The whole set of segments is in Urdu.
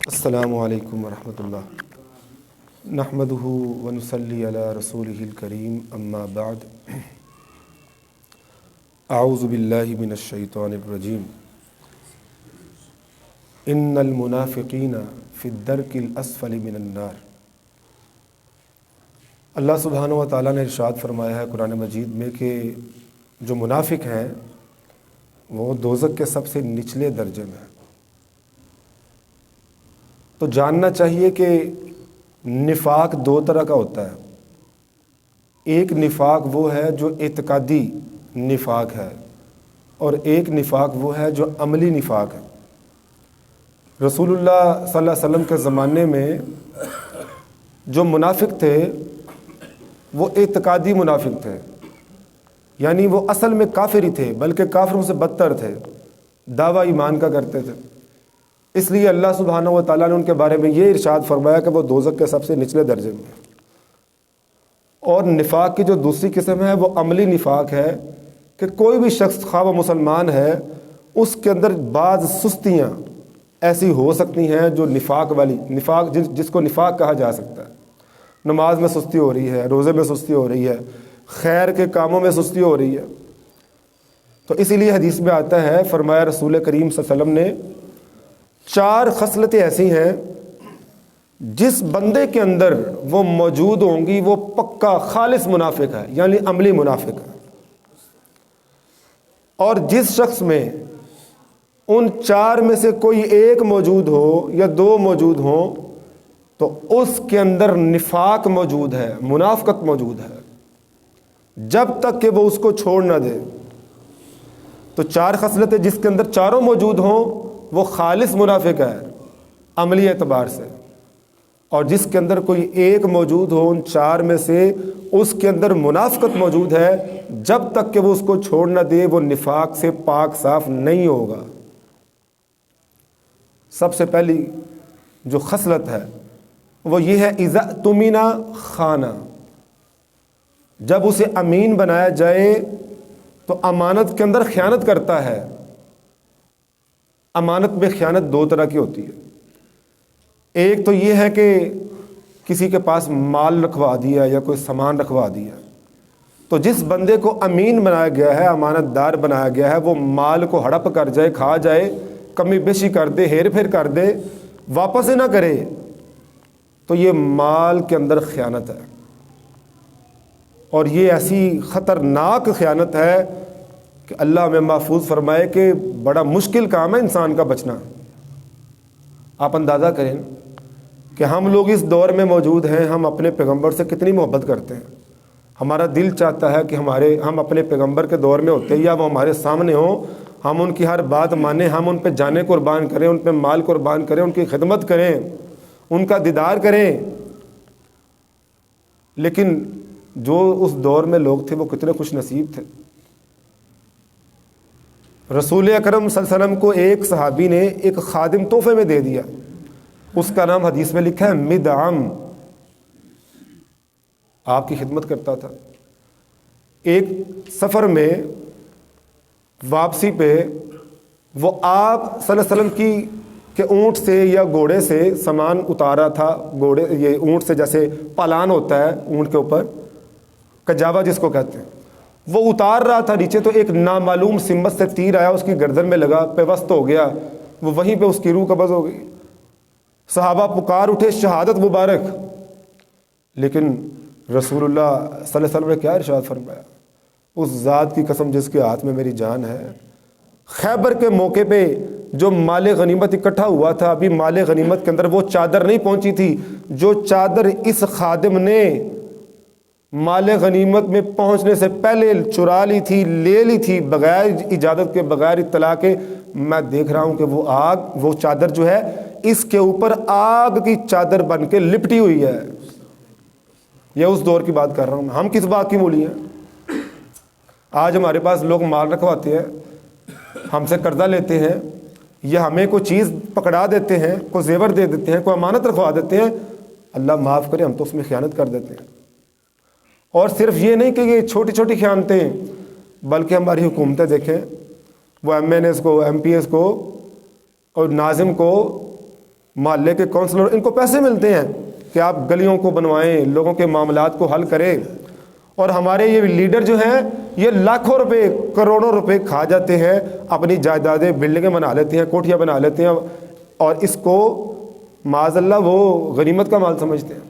السلام علیکم ورحمۃ اللہ نحمدہ ونصلی علی رسولہ الکریم اما بعد اعوذ باللہ من الشیطان الرجیم ان المنافقین فی الدرک الاسفل من النار۔ اللہ سبحانہ و تعالیٰ نے ارشاد فرمایا ہے قرآن مجید میں کہ جو منافق ہیں وہ دوزخ کے سب سے نچلے درجے میں ہیں۔ تو جاننا چاہیے کہ نفاق دو طرح کا ہوتا ہے۔ ایک نفاق وہ ہے جو اعتقادی نفاق ہے اور ایک نفاق وہ ہے جو عملی نفاق ہے۔ رسول اللہ صلی اللہ علیہ وسلم کے زمانے میں جو منافق تھے وہ اعتقادی منافق تھے، یعنی وہ اصل میں کافر ہی تھے، بلکہ کافروں سے بدتر تھے، دعویٰ ایمان کا کرتے تھے۔ اس لیے اللہ سبحانہ و تعالیٰ نے ان کے بارے میں یہ ارشاد فرمایا کہ وہ دوزخ کے سب سے نچلے درجے میں ہیں۔ اور نفاق کی جو دوسری قسم ہے وہ عملی نفاق ہے کہ کوئی بھی شخص خواہ وہ مسلمان ہے اس کے اندر بعض سستیاں ایسی ہو سکتی ہیں جو نفاق والی نفاق جس کو نفاق کہا جا سکتا ہے۔ نماز میں سستی ہو رہی ہے، روزے میں سستی ہو رہی ہے، خیر کے کاموں میں سستی ہو رہی ہے۔ تو اسی لیے حدیث میں آتا ہے، فرمایا رسول کریم صلی اللہ علیہ وسلم نے 4 خصلتیں ایسی ہیں جس بندے کے اندر وہ موجود ہوں گی وہ پکا خالص منافق ہے، یعنی عملی منافق ہے۔ اور جس شخص میں ان 4 میں سے کوئی ایک موجود ہو یا 2 موجود ہوں تو اس کے اندر نفاق موجود ہے، منافقت موجود ہے، جب تک کہ وہ اس کو چھوڑ نہ دے۔ تو 4 خصلتیں جس کے اندر چاروں موجود ہوں وہ خالص منافق ہے عملی اعتبار سے، اور جس کے اندر کوئی ایک موجود ہو ان 4 میں سے اس کے اندر منافقت موجود ہے، جب تک کہ وہ اس کو چھوڑ نہ دے وہ نفاق سے پاک صاف نہیں ہوگا۔ سب سے پہلی جو خصلت ہے وہ یہ ہے اذا اؤتمن خان، جب اسے امین بنایا جائے تو امانت کے اندر خیانت کرتا ہے۔ امانت میں خیانت 2 طرح کی ہوتی ہے۔ ایک تو یہ ہے کہ کسی کے پاس مال رکھوا دیا یا کوئی سامان رکھوا دیا، تو جس بندے کو امین بنایا گیا ہے، امانت دار بنایا گیا ہے، وہ مال کو ہڑپ کر جائے، کھا جائے، کمی بیشی کر دے، ہیر پھیر کر دے، واپس نہ کرے، تو یہ مال کے اندر خیانت ہے۔ اور یہ ایسی خطرناک خیانت ہے کہ اللہ ہمیں محفوظ فرمائے کہ بڑا مشکل کام ہے انسان کا بچنا۔ آپ اندازہ کریں کہ ہم لوگ اس دور میں موجود ہیں، ہم اپنے پیغمبر سے کتنی محبت کرتے ہیں۔ ہمارا دل چاہتا ہے کہ ہم اپنے پیغمبر کے دور میں ہوتے یا وہ ہمارے سامنے ہوں، ہم ان کی ہر بات مانیں، ہم ان پہ جانیں قربان کریں، ان پہ مال قربان کریں، ان کی خدمت کریں، ان کا دیدار کریں۔ لیکن جو اس دور میں لوگ تھے وہ کتنے خوش نصیب تھے۔ رسول اکرم صلی اللہ علیہ وسلم کو ایک صحابی نے ایک خادم تحفے میں دے دیا، اس کا نام حدیث میں لکھا ہے مدعم، آپ کی خدمت کرتا تھا۔ ایک سفر میں واپسی پہ وہ آپ صلی اللہ علیہ وسلم کہ اونٹ سے یا گھوڑے سے سامان اتارا تھا۔ گھوڑے یہ اونٹ سے جیسے پالان ہوتا ہے اونٹ کے اوپر، کجاوا جس کو کہتے ہیں، وہ اتار رہا تھا نیچے، تو ایک نامعلوم سمت سے تیر آیا، اس کی گردن میں لگا، پیوست ہو گیا، وہ وہیں پہ اس کی روح قبض ہو گئی۔ صحابہ پکار اٹھے شہادت مبارک، لیکن رسول اللہ صلی اللہ علیہ وسلم نے کیا ارشاد فرمایا؟ اس ذات کی قسم جس کے ہاتھ میں میری جان ہے، خیبر کے موقع پہ جو مال غنیمت اکٹھا ہوا تھا، ابھی مال غنیمت کے اندر وہ چادر نہیں پہنچی تھی جو چادر اس خادم نے مال غنیمت میں پہنچنے سے پہلے چرا لی تھی، لے لی تھی، بغیر اجازت کے، بغیر اطلاع کے۔ میں دیکھ رہا ہوں کہ وہ چادر جو ہے اس کے اوپر آگ کی چادر بن کے لپٹی ہوئی ہے۔ یہ اس دور کی بات کر رہا ہوں۔ ہم کس بات کی مولی ہیں؟ آج ہمارے پاس لوگ مال رکھواتے ہیں، ہم سے قرضہ لیتے ہیں، یا ہمیں کوئی چیز پکڑا دیتے ہیں، کوئی زیور دے دیتے ہیں، کوئی امانت رکھوا دیتے ہیں، اللہ معاف کرے ہم تو اس میں خیانت کر دیتے ہیں۔ اور صرف یہ نہیں کہ یہ چھوٹی چھوٹی خیانتیں، بلکہ ہماری حکومتیں دیکھیں، وہ ایم این ایس کو، ایم پی ایس کو اور ناظم کو محلے کے کونسلر، ان کو پیسے ملتے ہیں کہ آپ گلیوں کو بنوائیں، لوگوں کے معاملات کو حل کریں، اور ہمارے یہ لیڈر جو ہیں یہ لاکھوں روپے کروڑوں روپے کھا جاتے ہیں، اپنی جائیدادیں بلڈنگیں بنا لیتے ہیں، کوٹھیاں بنا لیتے ہیں، اور اس کو معاذ اللہ وہ غنیمت کا مال سمجھتے ہیں۔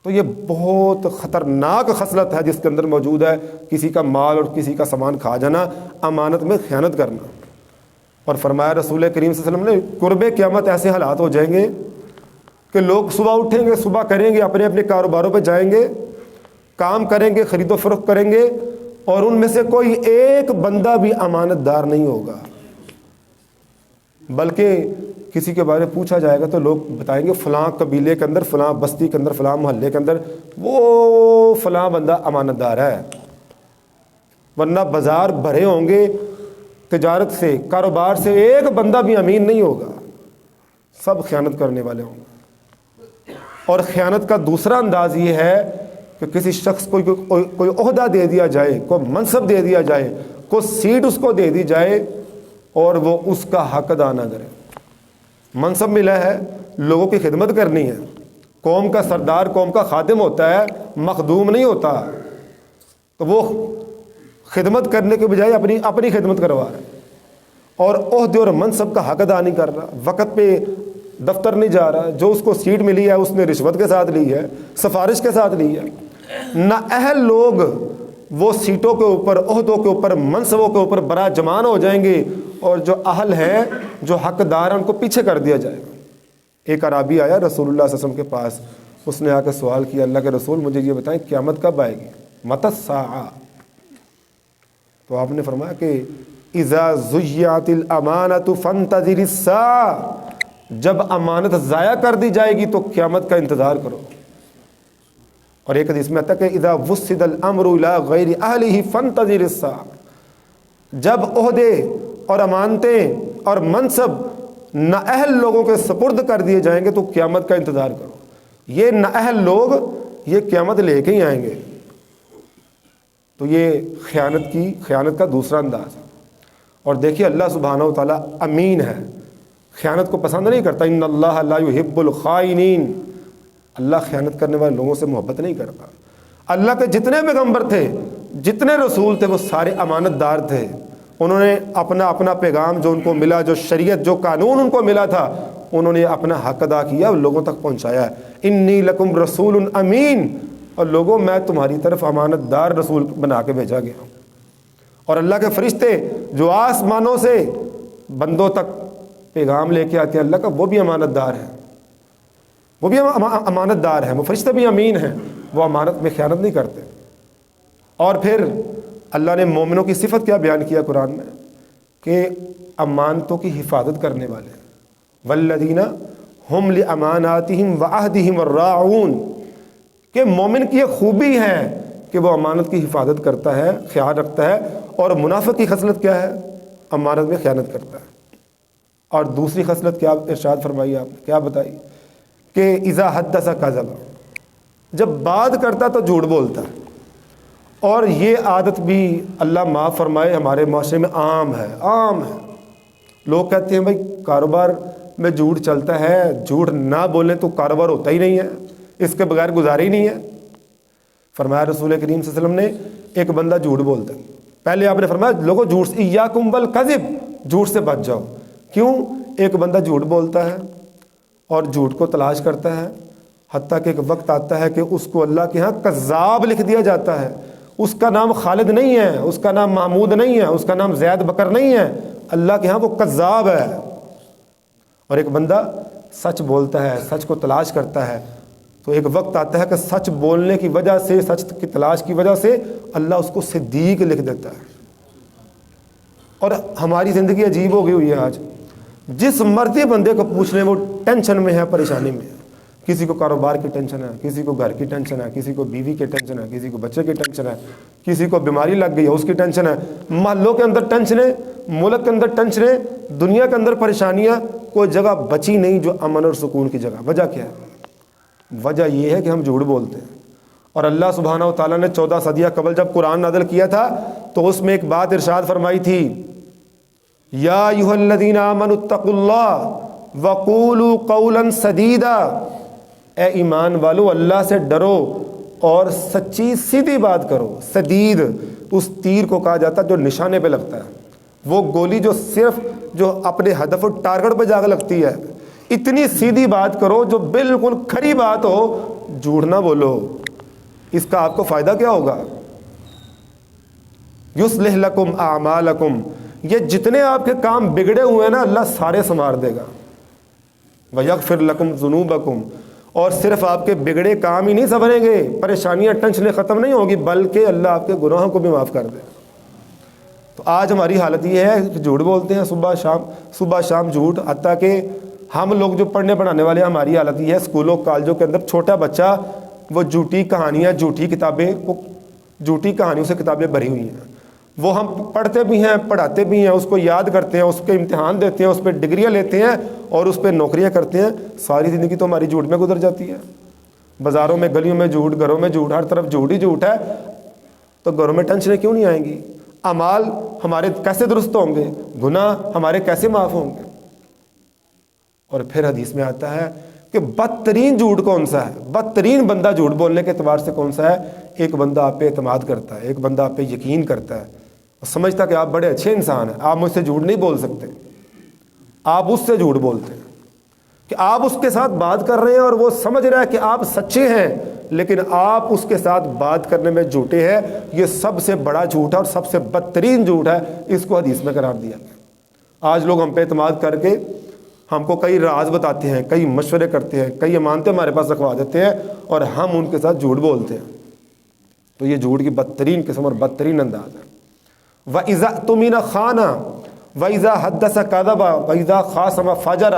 تو یہ بہت خطرناک خصلت ہے جس کے اندر موجود ہے، کسی کا مال اور کسی کا سامان کھا جانا، امانت میں خیانت کرنا۔ اور فرمایا رسول کریم صلی اللہ علیہ وسلم نے، قرب قیامت ایسے حالات ہو جائیں گے کہ لوگ صبح اٹھیں گے، صبح کریں گے، اپنے اپنے کاروباروں پہ جائیں گے، کام کریں گے، خرید و فروخت کریں گے، اور ان میں سے کوئی ایک بندہ بھی امانت دار نہیں ہوگا، بلکہ کسی کے بارے میں پوچھا جائے گا تو لوگ بتائیں گے فلاں قبیلے کے اندر، فلاں بستی کے اندر، فلاں محلے کے اندر وہ فلاں بندہ امانت دار ہے، ورنہ بازار بھرے ہوں گے تجارت سے، کاروبار سے، ایک بندہ بھی امین نہیں ہوگا، سب خیانت کرنے والے ہوں گے۔ اور خیانت کا دوسرا انداز یہ ہے کہ کسی شخص کو کوئی عہدہ دے دیا جائے، کوئی منصب دے دیا جائے، کوئی سیٹ اس کو دے دی جائے، اور وہ اس کا حق ادا نہ کرے۔ منصب ملا ہے، لوگوں کی خدمت کرنی ہے، قوم کا سردار، قوم کا خادم ہوتا ہے، مخدوم نہیں ہوتا، تو وہ خدمت کرنے کے بجائے اپنی خدمت کروا رہا ہے، اور عہدے اور منصب کا حق ادا نہیں کر رہا، وقت پہ دفتر نہیں جا رہا، جو اس کو سیٹ ملی ہے اس نے رشوت کے ساتھ لی ہے، سفارش کے ساتھ لی ہے۔ نااہل لوگ وہ سیٹوں کے اوپر، عہدوں کے اوپر، منصبوں کے اوپر برا جمان ہو جائیں گے، اور جو اہل ہیں، جو حقدار ہیں، ان کو پیچھے کر دیا جائے گا۔ ایک عرابی آیا رسول اللہ صلی اللہ علیہ وسلم کے پاس، اس نے آ کے سوال کیا، اللہ کے رسول مجھے یہ بتائیں قیامت کب آئے گی، متی الساعہ؟ تو آپ نے فرمایا کہ اذا ضیعت الامانۃ فانتظر الساعہ، جب امانت ضائع کر دی جائے گی تو قیامت کا انتظار کرو۔ اور ایک حدیث میں آتا ہے کہ اذا وسد الامر الى غیر اہلہ فانتظر الساعہ، جب عہدے اور امانتیں اور منصب نااہل لوگوں کے سپرد کر دیے جائیں گے تو قیامت کا انتظار کرو۔ یہ نااہل لوگ یہ قیامت لے کے ہی آئیں گے۔ تو یہ خیانت کا دوسرا انداز ہے۔ اور دیکھیے اللہ سبحانہ و تعالیٰ امین ہے، خیانت کو پسند نہیں کرتا، ان اللہ لا یحب الخائنین، اللہ خیانت کرنے والے لوگوں سے محبت نہیں کرتا۔ اللہ کے جتنے پیغمبر تھے، جتنے رسول تھے، وہ سارے امانت دار تھے، انہوں نے اپنا پیغام جو ان کو ملا، جو شریعت، جو قانون ان کو ملا تھا، انہوں نے اپنا حق ادا کیا، لوگوں تک پہنچایا۔ انی لکم رسول امین، اور لوگوں میں تمہاری طرف امانت دار رسول بنا کے بھیجا گیا ہوں۔ اور اللہ کے فرشتے جو آسمانوں سے بندوں تک پیغام لے کے آتے ہیں اللہ کا، وہ بھی امانت دار ہیں، وہ بھی امانت دار ہیں، وہ فرشتے بھی امین ہیں، وہ امانت میں خیانت نہیں کرتے۔ اور پھر اللہ نے مومنوں کی صفت کیا بیان کیا قرآن میں، کہ امانتوں کی حفاظت کرنے والے ہیں، والذین ہم لاماناتہم وعہدہم راعون، کہ مومن کی یہ خوبی ہے کہ وہ امانت کی حفاظت کرتا ہے، خیال رکھتا ہے، اور منافق کی خصلت کیا ہے؟ امانت میں خیانت کرتا ہے۔ اور دوسری خصلت کیا ارشاد فرمائی آپ نے، کیا بتائی؟ کہ اذا حدث کذب، جب بات کرتا تو جھوٹ بولتا ہے۔ اور یہ عادت بھی اللہ معاف فرمائے ہمارے معاشرے میں عام ہے۔ لوگ کہتے ہیں بھائی کاروبار میں جھوٹ چلتا ہے، جھوٹ نہ بولیں تو کاروبار ہوتا ہی نہیں ہے، اس کے بغیر گزارا ہی نہیں ہے۔ فرمایا رسول کریم صلی اللہ علیہ وسلم نے، ایک بندہ جھوٹ بولتا ہے، پہلے آپ نے فرمایا لوگوں جھوٹ سے، ایاکم بالکذب، جھوٹ سے بچ جاؤ۔ کیوں؟ ایک بندہ جھوٹ بولتا ہے اور جھوٹ کو تلاش کرتا ہے، حتیٰ کہ ایک وقت آتا ہے کہ اس کو اللہ کے ہاں کذاب لکھ دیا جاتا ہے۔ اس کا نام خالد نہیں ہے، اس کا نام محمود نہیں ہے، اس کا نام زید بکر نہیں ہے، اللہ کے ہاں وہ کذاب ہے۔ اور ایک بندہ سچ بولتا ہے، سچ کو تلاش کرتا ہے، تو ایک وقت آتا ہے کہ سچ بولنے کی وجہ سے، سچ کی تلاش کی وجہ سے اللہ اس کو صدیق لکھ دیتا ہے۔ اور ہماری زندگی عجیب ہو گئی ہوئی ہے آج، جس مرضی بندے کو پوچھ لیں وہ ٹینشن میں ہے، پریشانی میں ہے۔ کسی کو کاروبار کی ٹینشن ہے، کسی کو گھر کی ٹینشن ہے، کسی کو بیوی کی ٹینشن ہے، کسی کو بچے کی ٹینشن ہے، کسی کو بیماری لگ گئی ہے اس کی ٹینشن ہے، محلوں کے اندر ٹینشنیں، ملک کے اندر ٹینشنیں، دنیا کے اندر پریشانیاں، کوئی جگہ بچی نہیں جو امن اور سکون کی جگہ۔ وجہ کیا ہے؟ وجہ یہ ہے کہ ہم جھوٹ بولتے ہیں۔ اور اللہ سبحانہ و تعالیٰ نے 14 صدیہ قبل جب قرآن نازل کیا تھا تو اس میں ایک بات ارشاد فرمائی تھی، یا ایھا الذین آمنوا اتقوا اللہ وقولوا قولا سدیدا، اے ایمان والو اللہ سے ڈرو اور سچی سیدھی بات کرو۔ سدید اس تیر کو کہا جاتا ہے جو نشانے پہ لگتا ہے، وہ گولی جو صرف جو اپنے ہدف اور ٹارگٹ پہ جا کے لگتی ہے۔ اتنی سیدھی بات کرو جو بالکل کھری بات ہو، جھوٹ نہ بولو۔ اس کا آپ کو فائدہ کیا ہوگا؟ یصلح لکم اعمالکم، یہ جتنے آپ کے کام بگڑے ہوئے ہیں نا اللہ سارے سنوار دے گا۔ ویغفر لکم ذنوبکم، اور صرف آپ کے بگڑے کام ہی نہیں سنوریں گے، پریشانیاں ٹینشنیں ختم نہیں ہوگی، بلکہ اللہ آپ کے گناہوں کو بھی معاف کر دے۔ تو آج ہماری حالت یہ ہے کہ جھوٹ بولتے ہیں صبح شام جھوٹ، حتیٰ کہ ہم لوگ جو پڑھنے پڑھانے والے ہیں ہماری حالت یہ ہے، اسکولوں کالجوں کے اندر چھوٹا بچہ وہ جھوٹی کہانیاں جھوٹی کتابیں، وہ جھوٹی کہانیوں سے کتابیں بھری ہوئی ہیں، وہ ہم پڑھتے بھی ہیں پڑھاتے بھی ہیں، اس کو یاد کرتے ہیں، اس کے امتحان دیتے ہیں، اس پہ ڈگریاں لیتے ہیں اور اس پہ نوکریاں کرتے ہیں۔ ساری زندگی تو ہماری جھوٹ میں گزر جاتی ہے، بازاروں میں گلیوں میں جھوٹ، گھروں میں جھوٹ، ہر طرف جھوٹ ہی جھوٹ ہے، تو گھروں میں ٹینشنیں کیوں نہیں آئیں گی؟ اعمال ہمارے کیسے درست ہوں گے؟ گناہ ہمارے کیسے معاف ہوں گے؟ اور پھر حدیث میں آتا ہے کہ بدترین جھوٹ کون سا ہے؟ بدترین بندہ جھوٹ بولنے کے اعتبار سے کون سا ہے؟ ایک بندہ آپ پہ اعتماد کرتا ہے، ایک بندہ آپ پہ یقین کرتا ہے اور سمجھتا کہ آپ بڑے اچھے انسان ہیں، آپ مجھ سے جھوٹ نہیں بول سکتے، آپ اس سے جھوٹ بولتے ہیں کہ آپ اس کے ساتھ بات کر رہے ہیں اور وہ سمجھ رہا ہے کہ آپ سچے ہیں، لیکن آپ اس کے ساتھ بات کرنے میں جھوٹے ہیں۔ یہ سب سے بڑا جھوٹ ہے اور سب سے بدترین جھوٹ ہے، اس کو حدیث میں قرار دیا گیا۔ آج لوگ ہم پہ اعتماد کر کے ہم کو کئی راز بتاتے ہیں، کئی مشورے کرتے ہیں، کئی امانتیں ہمارے پاس رکھوا دیتے ہیں اور ہم ان کے ساتھ جھوٹ بولتے ہیں۔ تو یہ جھوٹ کی بدترین قسم اور بدترین انداز ہے۔ وَإِذَا اؤْتُمِنَ خَانَ وَإِذَا حَدَّثَ كَذَبَ وَإِذَا خَاصَمَ فَجَرَ۔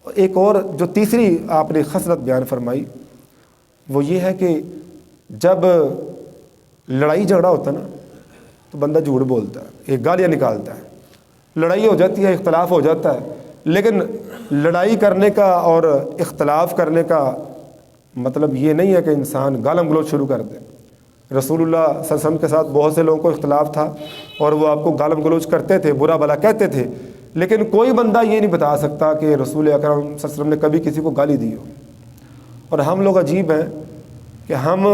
ایک اور جو تیسری آپ نے خصلت بیان فرمائی وہ یہ ہے کہ جب لڑائی جھگڑا ہوتا ہے نا تو بندہ جھوٹ بولتا ہے، ایک گالیاں نکالتا ہے، لڑائی ہو جاتی ہے، اختلاف ہو جاتا ہے، لیکن لڑائی کرنے کا اور اختلاف کرنے کا مطلب یہ نہیں ہے کہ انسان گالم گلوچ شروع کر دے۔ رسول اللہ صلی اللہ علیہ وسلم کے ساتھ بہت سے لوگوں کو اختلاف تھا اور وہ آپ کو گالم گلوچ کرتے تھے، برا بھلا کہتے تھے، لیکن کوئی بندہ یہ نہیں بتا سکتا کہ رسول اکرم صلی اللہ علیہ وسلم نے کبھی کسی کو گالی دی ہو۔ اور ہم لوگ عجیب ہیں کہ ہم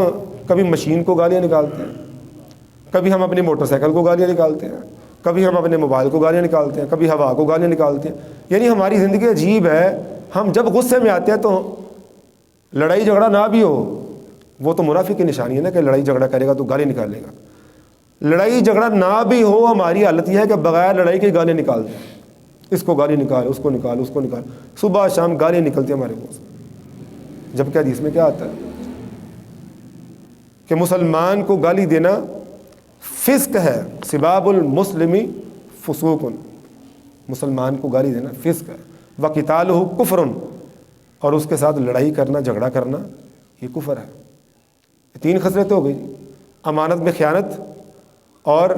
کبھی مشین کو گالیاں نکالتے ہیں، کبھی ہم اپنی موٹر سائیکل کو گالیاں نکالتے ہیں، کبھی ہم اپنے موبائل کو گالیاں نکالتے ہیں، کبھی ہوا کو گالیاں نکالتے ہیں۔ یعنی ہماری زندگی عجیب ہے، ہم جب غصے میں آتے ہیں تو لڑائی جھگڑا نہ بھی ہو، وہ تو منافق کی نشانی ہے نا کہ لڑائی جھگڑا کرے گا تو گالی نکالے گا۔ لڑائی جھگڑا نہ بھی ہو، ہماری حالت یہ ہے کہ بغیر لڑائی کی گالیاں نکال دیں، اس کو گالی نکال، اس کو نکال، اس کو نکال، صبح شام گالیاں نکلتی ہیں ہمارے منہ سے۔ جبکہ حدیث میں کیا آتا ہے کہ مسلمان کو گالی دینا فسق ہے، سباب المسلمی فسوق، مسلمان کو گالی دینا فسق ہے، وقتالہ کفر، اور اس کے ساتھ لڑائی کرنا جھگڑا کرنا یہ کفر ہے۔ تین خصلتیں ہو گئی، امانت میں خیانت اور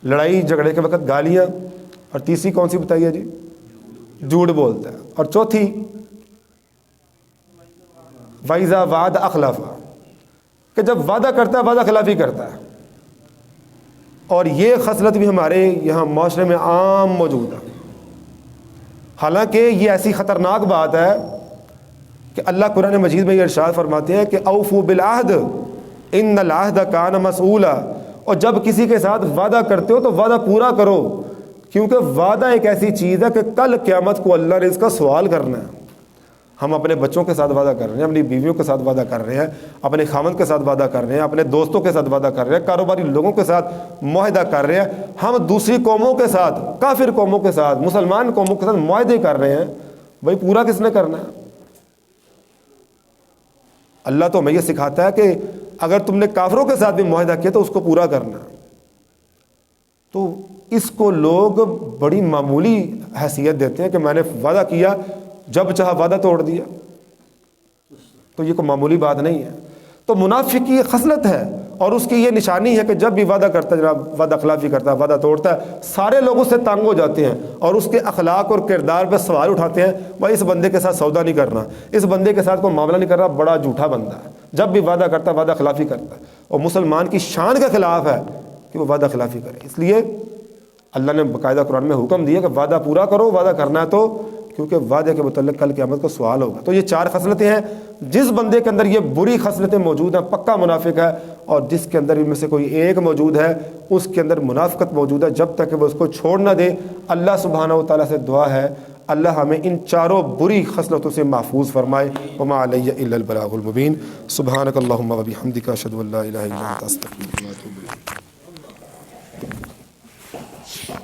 لڑائی جھگڑے کے وقت گالیاں، اور تیسری کون سی بتائیے جی؟ جھوٹ بولتا ہے، اور چوتھی وَإِذَا وَعَدَ أَخْلَفَ، کہ جب وعدہ کرتا ہے وعدہ خلافی کرتا ہے۔ اور یہ خصلت بھی ہمارے یہاں معاشرے میں عام موجود ہے، حالانکہ یہ ایسی خطرناک بات ہے کہ اللہ قرآن مجید میں یہ ارشاد فرماتے ہیں کہ اوفوا بالعہد ان العہد کان مسئولا، اور جب کسی کے ساتھ وعدہ کرتے ہو تو وعدہ پورا کرو، کیونکہ وعدہ ایک ایسی چیز ہے کہ کل قیامت کو اللہ نے اس کا سوال کرنا ہے۔ ہم اپنے بچوں کے ساتھ وعدہ کر رہے ہیں، اپنی بیویوں کے ساتھ وعدہ کر رہے ہیں، اپنے خاوند کے ساتھ وعدہ کر رہے ہیں، اپنے دوستوں کے ساتھ وعدہ کر رہے ہیں، کاروباری لوگوں کے ساتھ معاہدہ کر رہے ہیں، ہم دوسری قوموں کے ساتھ، کافر قوموں کے ساتھ، مسلمان قوموں کے ساتھ معاہدے کر رہے ہیں، بھائی پورا کس نے کرنا ہے؟ اللہ تو ہمیں یہ سکھاتا ہے کہ اگر تم نے کافروں کے ساتھ بھی معاہدہ کیا تو اس کو پورا کرنا ہے۔ تو اس کو لوگ بڑی معمولی حیثیت دیتے ہیں کہ میں نے وعدہ کیا، جب چاہا وعدہ توڑ دیا، تو یہ کوئی معمولی بات نہیں ہے۔ تو منافق کی یہ خصلت ہے اور اس کی یہ نشانی ہے کہ جب بھی وعدہ کرتا ہے جناب وعدہ خلافی کرتا ہے، وعدہ توڑتا ہے، سارے لوگ اس سے تنگ ہو جاتے ہیں اور اس کے اخلاق اور کردار پہ سوال اٹھاتے ہیں، بھائی اس بندے کے ساتھ سودا نہیں کرنا، اس بندے کے ساتھ کوئی معاملہ نہیں کرنا، بڑا جھوٹا بندہ ہے، جب بھی وعدہ کرتا ہے وعدہ خلافی کرتا ہے، اور مسلمان کی شان کے خلاف ہے کہ وہ وعدہ خلافی کرے۔ اس لیے اللہ نے باقاعدہ قرآن میں حکم دیا کہ وعدہ پورا کرو، وعدہ کرنا ہے تو، کیونکہ وعدے کے متعلق کل قیامت کو سوال ہوگا۔ تو یہ 4 خصلتیں ہیں۔ جس بندے کے اندر یہ بری خصلتیں موجود ہیں پکا منافق ہے، اور جس کے اندر ان میں سے کوئی ایک موجود ہے اس کے اندر منافقت موجود ہے، جب تک کہ وہ اس کو چھوڑ نہ دے۔ اللہ سبحانہ و تعالیٰ سے دعا ہے اللہ ہمیں ان 4 بری خصلتوں سے محفوظ فرمائے۔ وما علی الا البلاغ المبین۔ سبحانک اللہم و بحمدک، اشہد ان لا الہ الا انت، استغفرک و اتوب الیک۔